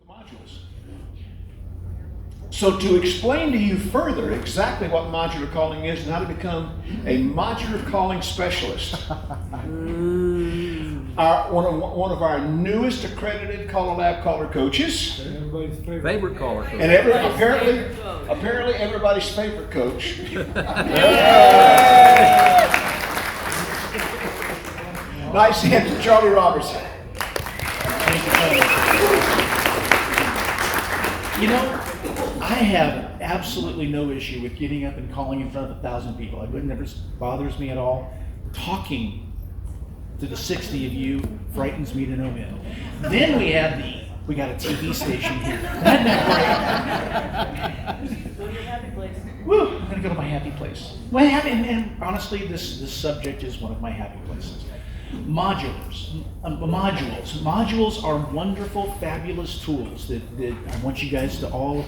Modules. So to explain to you further exactly what modular calling is and how to become a modular calling specialist, one of our newest accredited Caller Lab caller coaches, Everybody's favorite caller coach. and apparently everybody's favorite coach. Nice hand to Charlie Robertson. You know, I have absolutely no issue with getting up and calling in front of 1,000 people. It never bothers me at all. Talking to the 60 of you frightens me to no end. Then we got a TV station here. Isn't that great? Go to your happy place. Woo, I'm gonna go to my happy place. Well, and honestly, this subject is one of my happy places. Modules. Modules are wonderful, fabulous tools that I want you guys to all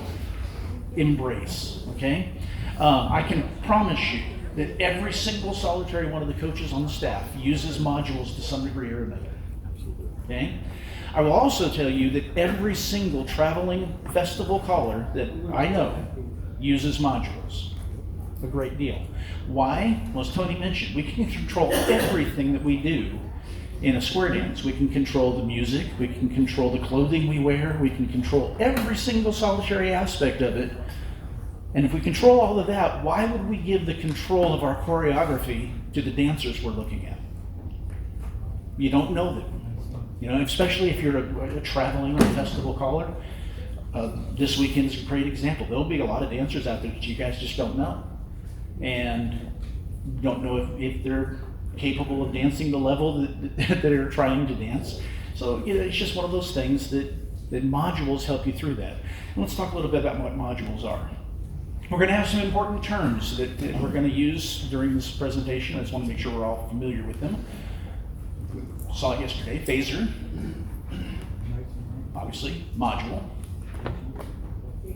embrace, okay? I can promise you that every single solitary one of the coaches on the staff uses modules to some degree or another, okay? I will also tell you that every single traveling festival caller that I know uses modules a great deal. Why? Well, as Tony mentioned, we can control everything that we do in a square dance. We can control the music, we can control the clothing we wear, we can control every single solitary aspect of it. And if we control all of that, why would we give the control of our choreography to the dancers we're looking at? You don't know them. You know, especially if you're a traveling or festival caller. This weekend is a great example. There'll be a lot of dancers out there that you guys just don't know. And you don't know if they're capable of dancing the level that they're trying to dance. So you know, it's just one of those things that modules help you through that. And let's talk a little bit about what modules are. We're going to have some important terms that we're going to use during this presentation. I just want to make sure we're all familiar with them. We saw it yesterday. Phaser, obviously, module.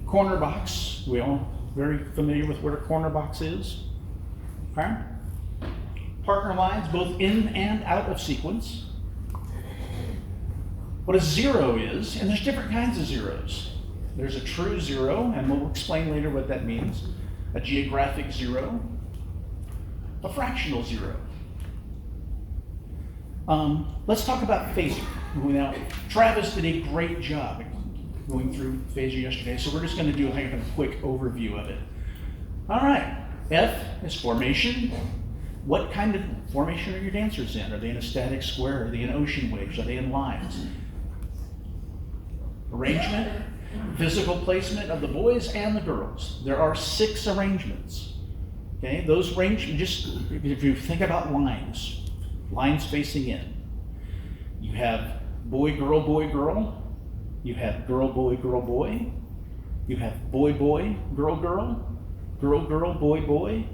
Corner box, we all very familiar with what a corner box is. Okay. Partner lines, both in and out of sequence. What a zero is, and there's different kinds of zeros. There's a true zero, and we'll explain later what that means. A geographic zero. A fractional zero. Let's talk about phaser. Now, Travis did a great job going through phaser yesterday, so we're just going to do a quick overview of it. All right, F is formation. What kind of formation are your dancers in? Are they in a static square? Are they in ocean waves? Are they in lines? Arrangement, physical placement of the boys and the girls. There are 6 arrangements. Okay, those range, just if you think about lines facing in. You have boy, girl, boy, girl. You have girl, boy, girl, boy. You have boy, boy, girl, girl, girl, girl, boy, boy,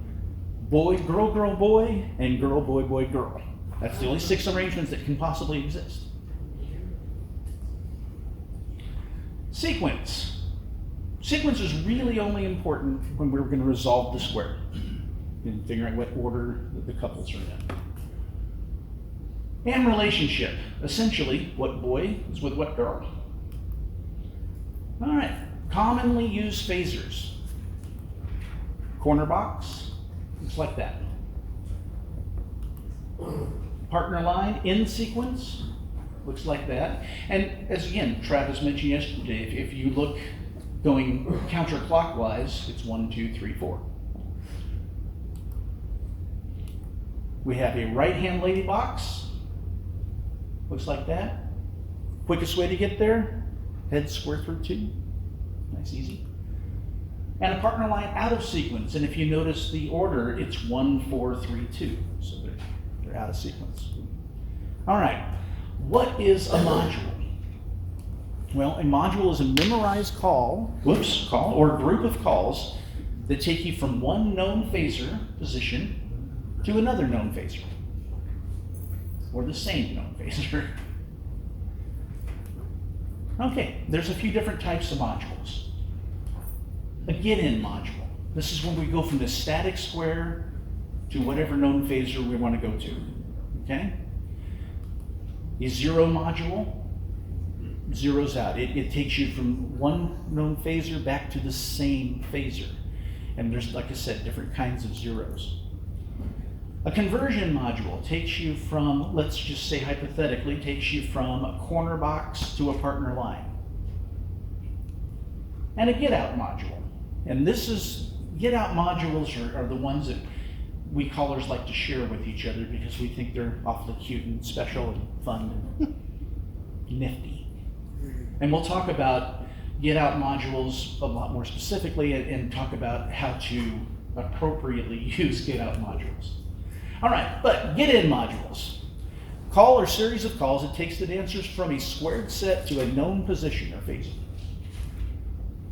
boy, girl, girl, boy, and girl, boy, boy, girl. That's the only 6 arrangements that can possibly exist. Sequence. Sequence is really only important when we're going to resolve the square and figure out what order the couples are in. And relationship. Essentially, what boy is with what girl. All right, commonly used phasers. Corner box, looks like that. Partner line in sequence, looks like that. And as again, Travis mentioned yesterday, if you look going counterclockwise, it's 1, 2, 3, 4. We have a right-hand lady box, looks like that. Quickest way to get there, head square through 2, nice, easy. And a partner line out of sequence, and if you notice the order, it's 1, 4, 3, 2, so they're out of sequence. All right, what is a module? Well, a module is a memorized call or group of calls that take you from one known phaser position to another known phaser, or the same known phaser. Okay, there's a few different types of modules. A get-in module. This is when we go from the static square to whatever known phaser we want to go to, okay? A zero module zeroes out. It takes you from one known phaser back to the same phaser. And there's, like I said, different kinds of zeros. A conversion module takes you from, let's just say hypothetically, takes you from a corner box to a partner line. And a get out module. And get out modules are the ones that we callers like to share with each other because we think they're awfully cute and special and fun and nifty. And we'll talk about get out modules a lot more specifically and talk about how to appropriately use get out modules. All right, but get in modules. Call or series of calls that takes the dancers from a squared set to a known position or phaser.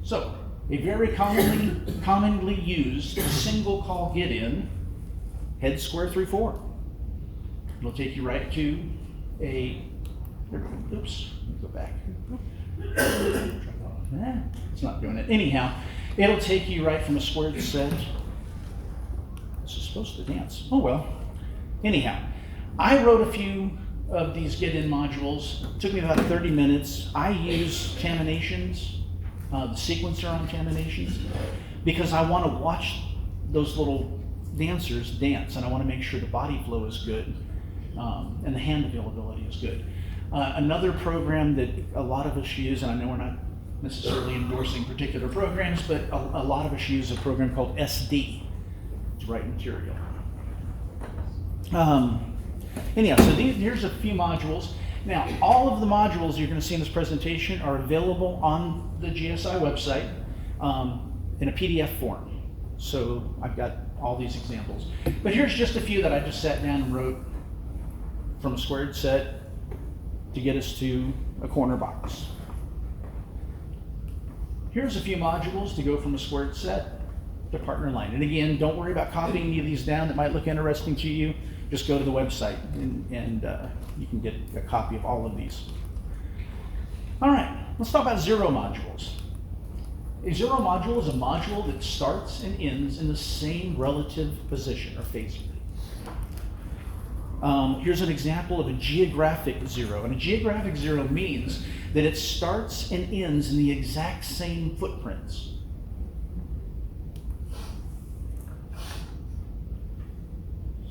So, a very commonly used single call get in, head square 3/4. It'll take you right to oops, let me go back. It's not doing it. Anyhow, it'll take you right from a squared set. This is supposed to dance. Oh well. Anyhow, I wrote a few of these get-in modules. It took me about 30 minutes. I use Taminations, the sequencer on Taminations, because I want to watch those little dancers dance, and I want to make sure the body flow is good and the hand availability is good. Another program that a lot of us use, and I know we're not necessarily endorsing particular programs, but a lot of us use a program called SD to write material. Anyhow, so here's a few modules. Now, all of the modules you're going to see in this presentation are available on the GSI website in a PDF form. So I've got all these examples. But here's just a few that I just sat down and wrote from a squared set to get us to a corner box. Here's a few modules to go from a squared set to partner line. And again, don't worry about copying any of these down that might look interesting to you. Just go to the website and you can get a copy of all of these. All right, let's talk about zero modules. A zero module is a module that starts and ends in the same relative position or phaser. Here's an example of a geographic zero. And a geographic zero means that it starts and ends in the exact same footprints.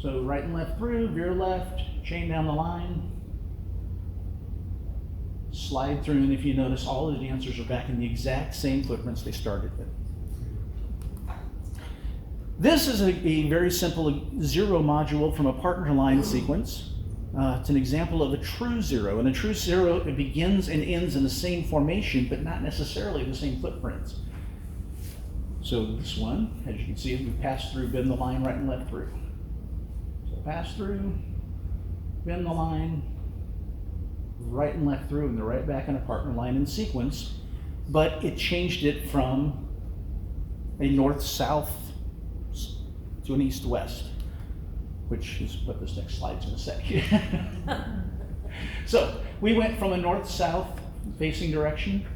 So right and left through, veer left, chain down the line, slide through, and if you notice, all of the dancers are back in the exact same footprints they started with. This is a very simple zero module from a partner line sequence. It's an example of a true zero. And a true zero, it begins and ends in the same formation, but not necessarily the same footprints. So this one, as you can see, we pass through, bend the line, right and left through. So pass through, bend the line, right and left through, and they're right back in a partner line in sequence. But it changed it from a north-south to an east-west, which is what this next slide's going to say. So we went from a north-south facing direction,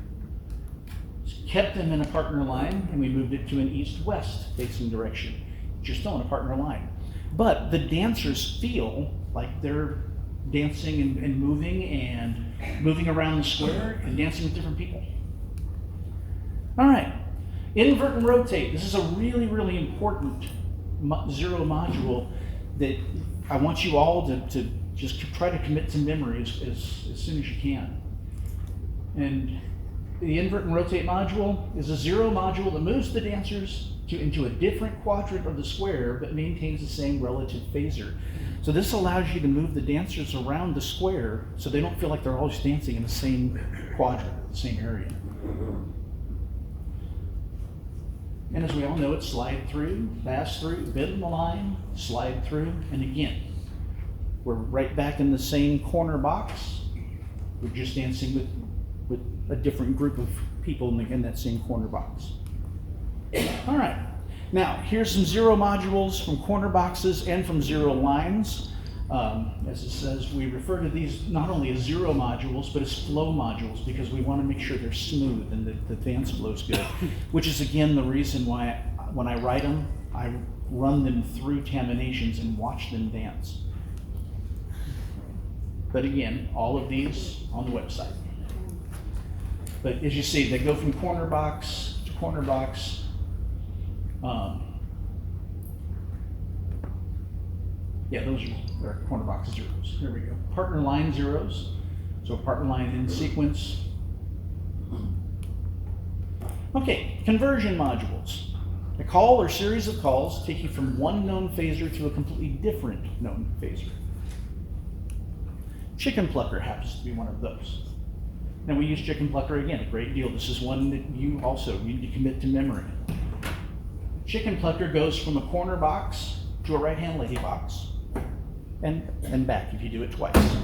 kept them in a partner line, and we moved it to an east-west facing direction, just still in a partner line. But the dancers feel like they're dancing and moving around the square and dancing with different people. All right, invert and rotate. This is a really, really important zero module that I want you all to just try to commit to memory as soon as you can. And the invert and rotate module is a zero module that moves the dancers into a different quadrant of the square but maintains the same relative phaser. So this allows you to move the dancers around the square so they don't feel like they're always dancing in the same quadrant, the same area. And as we all know, it's slide through, pass through, bend the line, slide through, and again, we're right back in the same corner box. We're just dancing with a different group of people in that same corner box. All right, now here's some zero modules from corner boxes and from zero lines. As it says, we refer to these not only as zero modules, but as flow modules because we want to make sure they're smooth and the dance flow's good, which is again the reason why when I write them, I run them through Taminations and watch them dance. But again, all of these on the website. But as you see, they go from corner box to corner box. Yeah, those are corner box zeros. Here we go. Partner line zeros. So partner line in sequence. Okay, conversion modules. A call or series of calls take you from one known phaser to a completely different known phaser. Chicken plucker happens to be one of those. Now we use chicken plucker again, a great deal. This is one that you also need to commit to memory. Chicken plucker goes from a corner box to a right-hand lady box and back if you do it twice.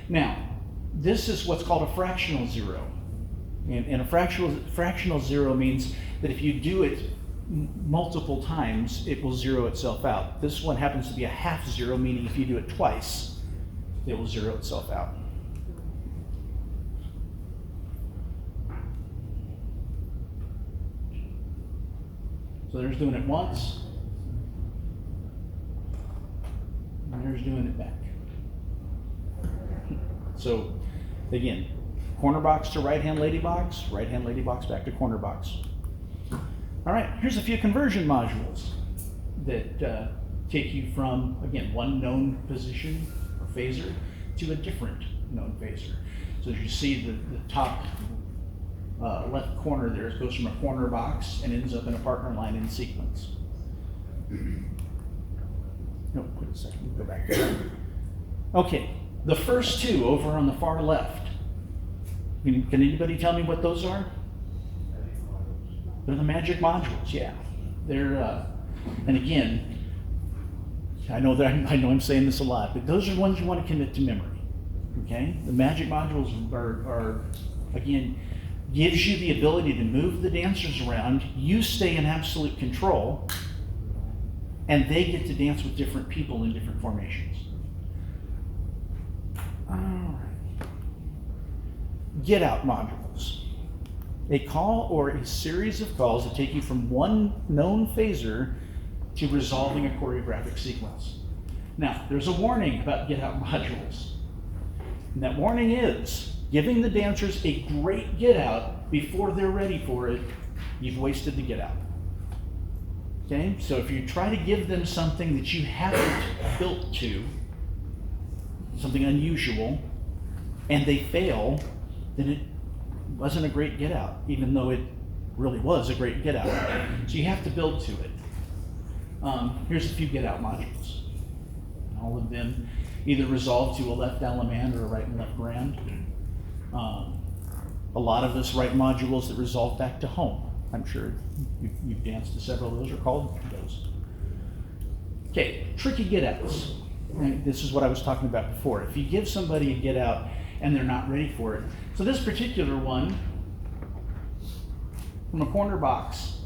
Now, this is what's called a fractional zero. And a fractional zero means that if you do it multiple times, it will zero itself out. This one happens to be a half zero, meaning if you do it twice, it will zero itself out. So there's doing it once, and there's doing it back. So again, corner box to right-hand lady box back to corner box. All right, here's a few conversion modules that take you from, again, one known position or phaser to a different known phaser. So as you see the top left corner there, it goes from a corner box and ends up in a partner line in sequence. No, wait a second, go back. Okay, the first two over on the far left. Can anybody tell me what those are? They're the magic modules, yeah. They're, and again, I know I'm saying this a lot, but those are ones you want to commit to memory, okay? The magic modules are again, gives you the ability to move the dancers around, you stay in absolute control, and they get to dance with different people in different formations. All right. Get out modules. A call or a series of calls that take you from one known phaser to resolving a choreographic sequence. Now, there's a warning about get out modules. And that warning is giving the dancers a great get out before they're ready for it, you've wasted the get out. Okay, so if you try to give them something that you haven't built to, something unusual, and they fail, then it wasn't a great get out, even though it really was a great get out. So you have to build to it. Here's a few get out modules. All of them either resolve to a left allemande or a right and left grand. A lot of us write modules that resolve back to home. I'm sure you've danced to several of those or called those. Okay, tricky get outs. And this is what I was talking about before. If you give somebody a get out and they're not ready for it. So this particular one, from a corner box,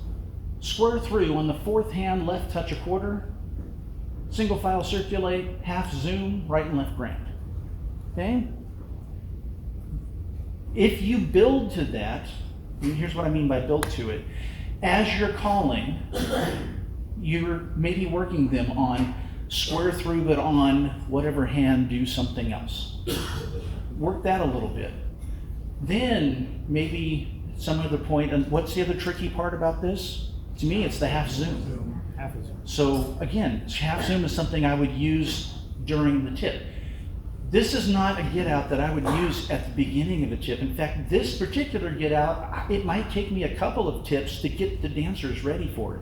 square through on the fourth hand, left touch a quarter, single file circulate, half zoom, right and left grand. Okay? If you build to that, and here's what I mean by build to it, as you're calling, you're maybe working them on square through, but on whatever hand do something else. Work that a little bit. Then maybe some other point, and what's the other tricky part about this? To me, it's the half zoom. Half a zoom. So again, half zoom is something I would use during the tip. This is not a get out that I would use at the beginning of a tip. In fact, this particular get out, it might take me a couple of tips to get the dancers ready for it.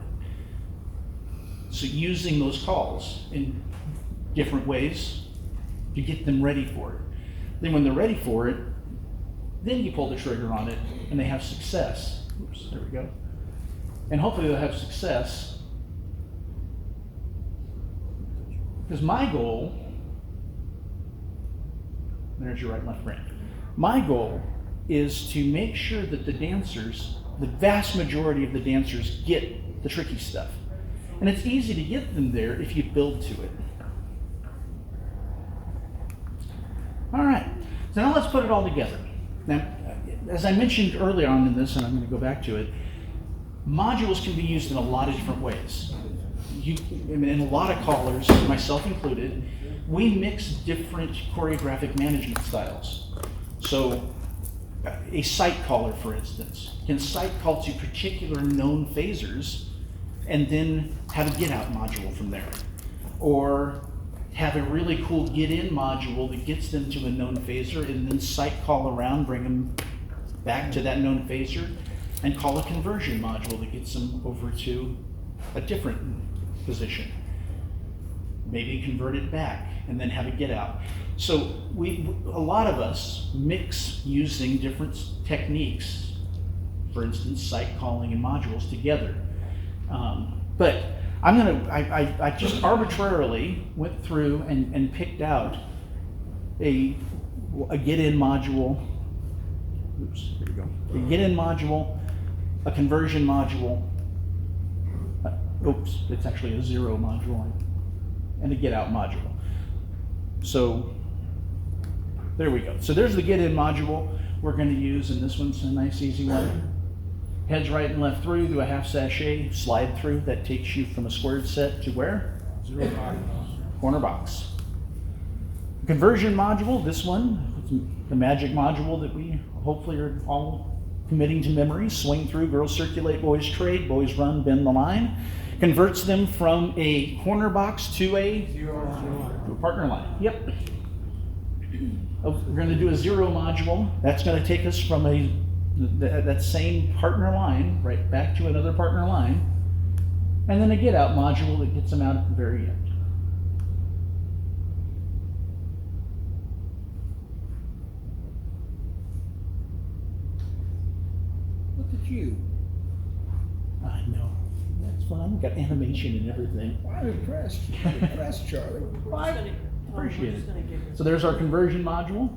So using those calls in different ways to get them ready for it. Then when they're ready for it, then you pull the trigger on it and they have success. Oops, there we go. And hopefully they'll have success. Because my goal, there's your right and left grand. My goal is to make sure that the dancers, the vast majority of the dancers, get the tricky stuff. And it's easy to get them there if you build to it. All right, so now let's put it all together. Now, as I mentioned earlier on in this, and I'm going to go back to it, modules can be used in a lot of different ways. And a lot of callers, myself included, we mix different choreographic management styles. So a site caller, for instance, can site call to particular known phasers and then have a get out module from there. Or have a really cool get in module that gets them to a known phaser and then site call around, bring them back to that known phaser, and call a conversion module that gets them over to a different position. Maybe convert it back and then have a get out. So a lot of us mix using different techniques, for instance, site calling and modules together. But I just arbitrarily went through and picked out a get in module. Oops, here we go. A get in module, a conversion module. Oops, it's actually a zero module, and a get out module. So there we go. So there's the get in module we're going to use, and this one's a nice easy one. Heads right and left through, do a half sachet, slide through. That takes you from a squared set to where? Zero box. Corner box. Conversion module, this one, the magic module that we hopefully are all committing to memory. Swing through, girls circulate, boys trade, boys run, bend the line. Converts them from a corner box to a partner line. Yep. We're going to do a zero module. That's going to take us from that same partner line right back to another partner line, and then a get out module that gets them out at the very end. Look at you. I know. That's fun. We've got animation and everything. I'm impressed. I'm impressed, Charlie. Appreciate it. So there's our conversion module.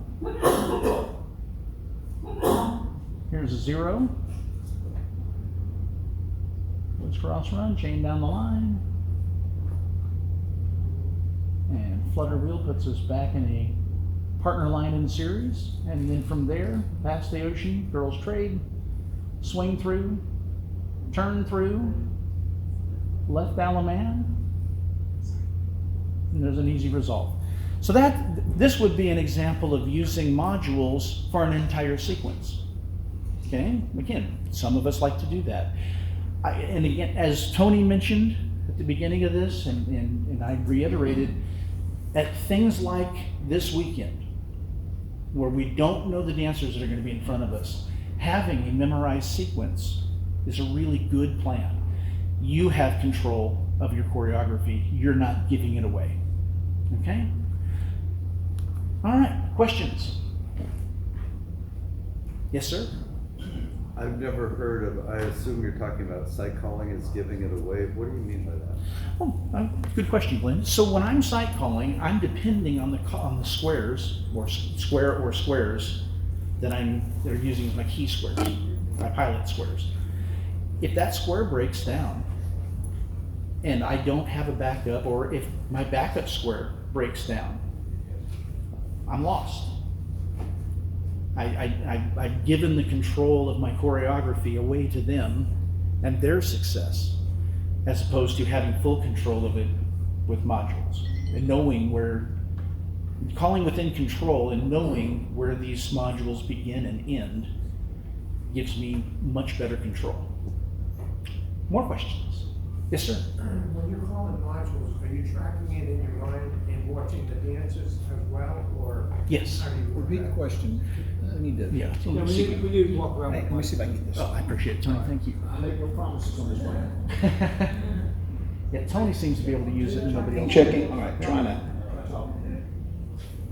Here's a zero. Let's cross run, chain down the line. And flutter wheel puts us back in a partner line in series. And then from there, past the ocean, girls trade, swing through, turn through, left Alaman, and there's an easy result. So this would be an example of using modules for an entire sequence. Okay, again, some of us like to do that. And again, as Tony mentioned at the beginning of this, and I reiterated, at things like this weekend, where we don't know the dancers that are going to be in front of us, having a memorized sequence is a really good plan. You have control of your choreography. You're not giving it away. Okay? All right, questions? Yes, sir? I've never heard of, I assume you're talking about site calling is giving it away. What do you mean by that? Oh, good question, Glenn. So when I'm site calling, I'm depending on the squares, or squares that they're using as my key squares, my pilot squares. If that square breaks down and I don't have a backup, or if my backup square breaks down, I'm lost. I've given the control of my choreography away to them and their success, as opposed to having full control of it with modules and knowing calling within control and knowing where these modules begin and end gives me much better control. More questions? Yes, sir. When you're calling modules, are you tracking it in your mind and watching the dances as well, or? Yes. How do you work Repeat the that? question. I need to. Yeah. So Yeah, let's see. we need to walk around. Hey, let me see if I can get this. Oh, I appreciate it, Tony. Thank you. I make no promises on this one. Yeah, Tony seems to be able to use it and nobody else. Checking, all right, trying to.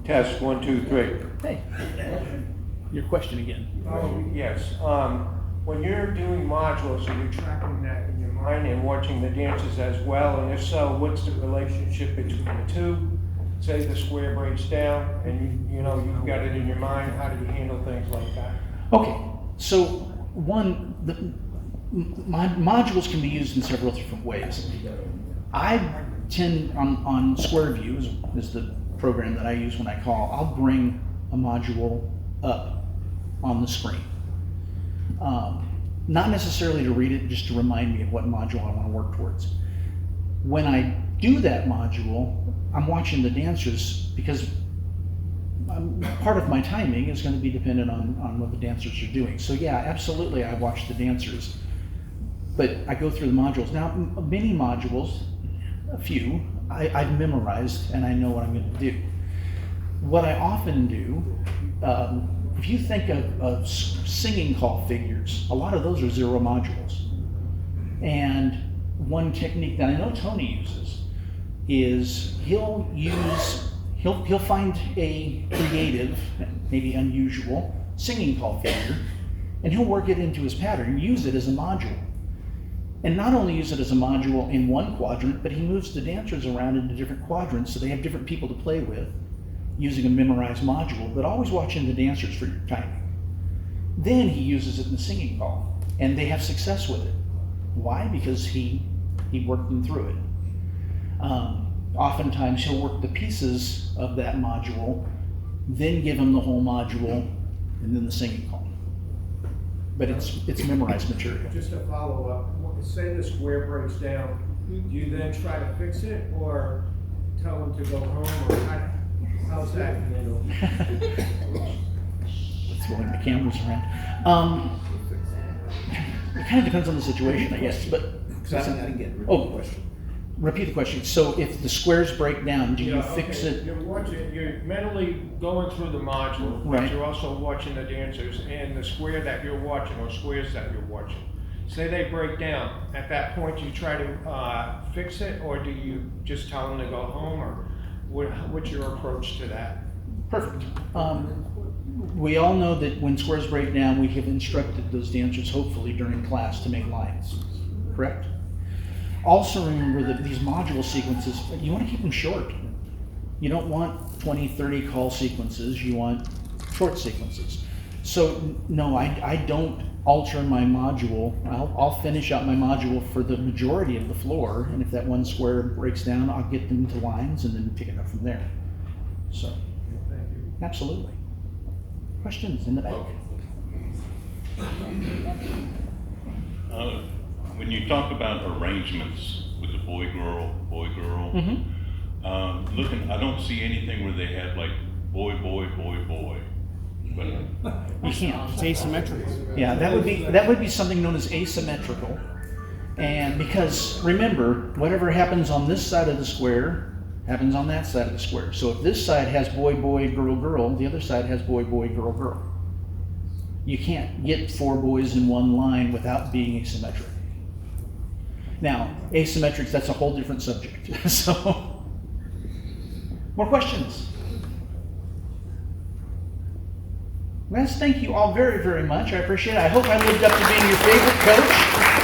Test, 1, 2, 3. Hey, your question again. Oh, yes. When you're doing modules, are you tracking that in your mind and watching the dances as well? And if so, what's the relationship between the two? Say the square breaks down and you've got it in your mind, how do you handle things like that? Okay, so one, my modules can be used in several different ways. I tend, on Square View is the program that I use when I call, I'll bring a module up on the screen. Not necessarily to read it, just to remind me of what module I want to work towards. When I do that module, I'm watching the dancers, because part of my timing is going to be dependent on what the dancers are doing. So yeah, absolutely, I watch the dancers, but I go through the modules. Now, many modules, a few, I've memorized and I know what I'm going to do. What I often do, if you think of singing call figures, a lot of those are 0 modules. And one technique that I know Tony uses is he'll find a creative, maybe unusual, singing call figure, and he'll work it into his pattern and use it as a module. And not only use it as a module in one quadrant, but he moves the dancers around into different quadrants so they have different people to play with using a memorized module, but always watching the dancers for your timing. Then he uses it in the singing call, and they have success with it. Why? Because he worked them through it. Oftentimes he'll work the pieces of that module, then give them the whole module, and then the singing call. But it's memorized material. Just to follow up, say the square breaks down, do you then try to fix it or tell them to go home, or how's that handled? Let's rolling the cameras around. It kind of depends on the situation, I guess, but. I didn't get Oh. the question. Repeat the question. So if the squares break down, do you Yeah, fix okay. it? You're mentally going through the module, Right. but you're also watching the dancers, and the square that you're watching, or squares that you're watching. Say they break down, at that point, you try to fix it, or do you just tell them to go home, or what's your approach to that? Perfect. We all know that when squares break down, we have instructed those dancers, hopefully during class, to make lines, correct? Also remember that these module sequences, you want to keep them short. You don't want 20, 30 call sequences, you want short sequences. So no, I don't alter my module. I'll finish out my module for the majority of the floor, and if that one square breaks down, I'll get them to lines and then pick it up from there. So, Thank you. absolutely. Questions in the back? When you talk about arrangements with the boy, girl, Mm-hmm. looking, I don't see anything where they have like boy, boy, boy, boy. But You can't. It's asymmetrical. Yeah, that would be something known as asymmetrical. And because remember, whatever happens on this side of the square happens on that side of the square. So if this side has boy, boy, girl, girl, the other side has boy, boy, girl, girl. You can't get 4 boys in one line without being asymmetric. Now, asymmetrics, that's a whole different subject. So, more questions? Well, thank you all very, very much. I appreciate it. I hope I lived up to being your favorite coach.